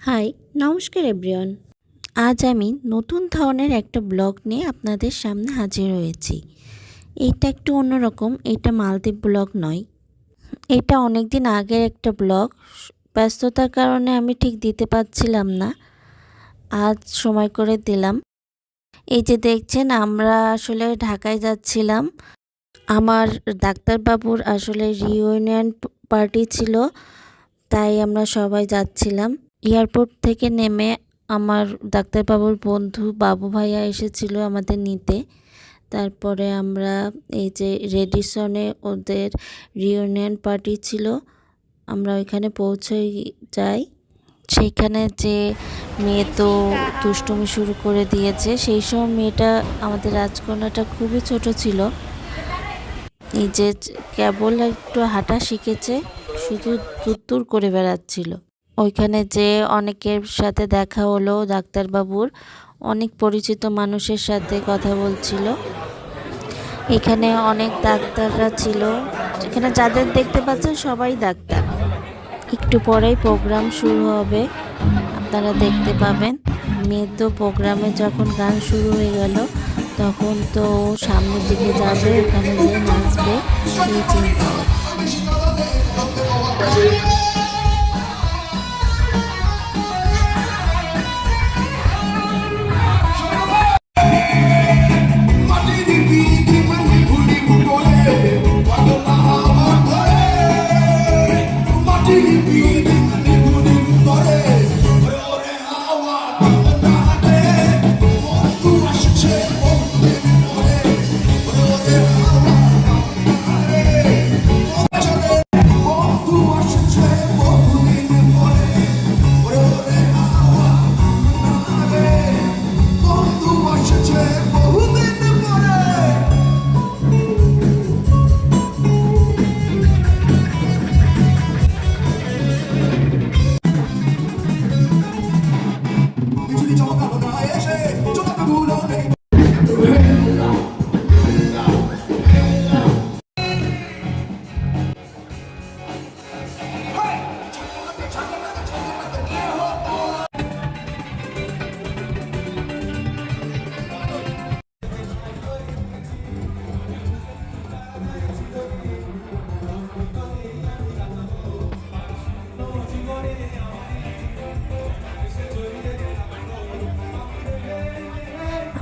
High, নমস্কার everyone. আজ আমি নতুন ধরনের একটা ব্লগ নিয়ে আপনাদের সামনে হাজির হয়েছি। এইটা একটু অন্যরকম, এটা মালদ্বীপ ব্লগ নয়। এটা অনেক দিন আগের একটা ব্লগ। ব্যস্ততার কারণে আমি ঠিক দিতে পারছিলাম না, আজ সময় করে দিলাম। এই যে দেখছেন, আমরা আসলে ঢাকায় যাচ্ছিলাম। আমার ডাক্তারবাবুর আসলে রিইউনিয়ন পার্টি ছিল, তাই আমরা সবাই যাচ্ছিলাম। এয়ারপোর্ট থেকে নেমে আমার ডাক্তারবাবুর বন্ধু বাবু ভাইয়া এসেছিল আমাদের নিতে। তারপরে আমরা এই যে রেডিসনে ওদের রিউনিয়ন পার্টি ছিল, আমরা ওইখানে পৌঁছে যাই। সেইখানে যে মেয়ে তো দুষ্টুমি শুরু করে দিয়েছে। সেই সময় মেয়েটা, আমাদের রাজকন্যাটা খুবই ছোট ছিল। এই যে কেবল একটু হাঁটা শিখেছে, শুধু দূর করে বেড়াচ্ছিল। ওইখানে যে অনেকের সাথে দেখা হলো, ডাক্তারবাবুর অনেক পরিচিত মানুষের সাথে কথা বলছিল। এখানে অনেক ডাক্তাররা ছিল, এখানে যাদের দেখতে পাচ্ছেন সবাই ডাক্তার। একটু পরেই প্রোগ্রাম শুরু হবে, আপনারা দেখতে পাবেন। মেয়ে তো প্রোগ্রামে যখন গান শুরু হয়ে গেল, তখন তো সামনের দিকে যাবে, ওখানে যে নাচবে সেই চিন্তা।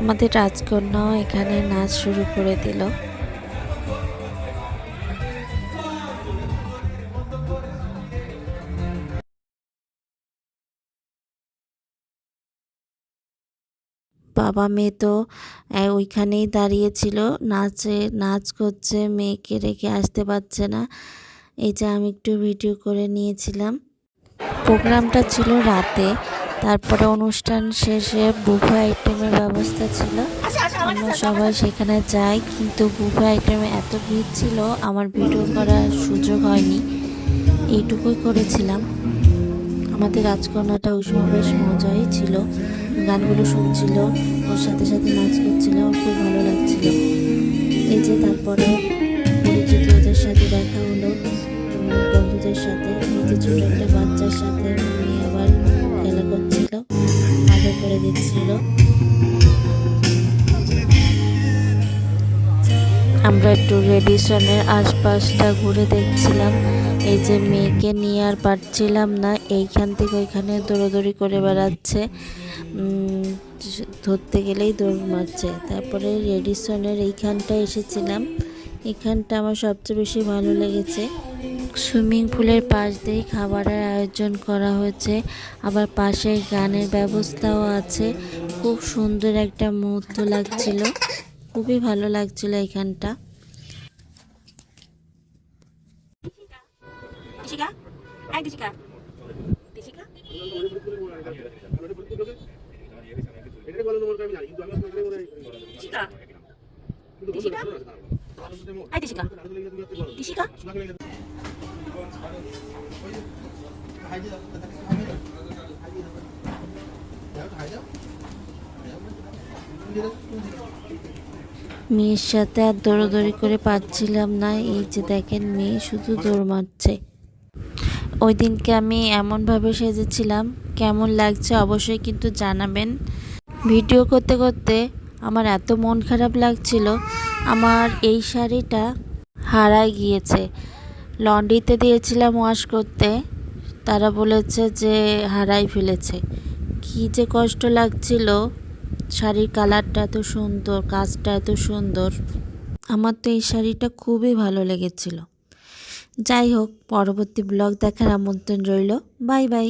আমাদের রাজকন্যাও এখানে নাচ শুরু করে দিল। বাবা মেয়ে তো ওইখানেই দাঁড়িয়েছিল, নাচ করছে, মেয়েকে রেখে আসতে পারছে না। এই যে আমি একটু ভিডিও করে নিয়েছিলাম। প্রোগ্রামটা ছিল রাতে, তারপরে অনুষ্ঠান শেষে বুফে আইটেমের ব্যবস্থা ছিল। আমরা সবাই সেখানে যাই, কিন্তু বুফে আইটেমে এত ভিড় ছিল, আমার ভিডিও করার সুযোগ হয়নি, এইটুকুই করেছিলাম। আমাদের রাজকন্যাটা ওই সময় বেশ মজাই ছিল, গানগুলো শুনছিল, ওর সাথে সাথে নাচ করছিল, ওর খুব ভালো লাগছিল। এই যে তারপরে পরিচিত ওদের সাথে দেখা হলো, বন্ধুদের সাথে। এই যে ছোট একটা বাচ্চার সাথে মেয়ে আবার খেলা করছিল, আদর করে দিচ্ছিল। আমরা একটু রেডিসনের আশপাশটা ঘুরে দেখছিলাম। এই যে মেয়েকে নিয়ে আর পারছিলাম না, এইখান থেকে ওইখানে দৌড়াদৌড়ি করে বেড়াচ্ছে, ধরতে গেলেই দৌড় মারছে। তারপরে রেডিসনের এইখানটা এসেছিলাম, এখানটা আমার সবচেয়ে বেশি ভালো লেগেছে। সুইমিং পুলের পাশ দিয়ে খাবারের আয়োজন করা হয়েছে, আবার পাশে গানের ব্যবস্থাও আছে। খুব সুন্দর একটা মুহূর্ত লাগছিল, খুবই ভালো লাগছিল এখানটা। মেয়ের সাথে আর দৌড়াদৌড়ি করে পারছিলাম না। এই যে দেখেন, মেয়ে শুধু দৌড় মারছে। ওই দিনকে আমি এমনভাবে সেজেছিলাম, কেমন লাগছে অবশ্যই কিন্তু জানাবেন। ভিডিও করতে করতে আমার এত মন খারাপ লাগছিল, আমার এই শাড়িটা হারাই গিয়েছে। লন্ড্রিতে দিয়েছিলাম ওয়াশ করতে, তারা বলেছে যে হারাই ফেলেছে। কী যে কষ্ট লাগছিল। শাড়ির কালারটা এত সুন্দর, কাজটা এত সুন্দর, আমার তো এই শাড়িটা খুবই ভালো লেগেছিল। যাই হোক, পরবর্তী ব্লগ দেখার আমন্ত্রণ রইল। Bye bye.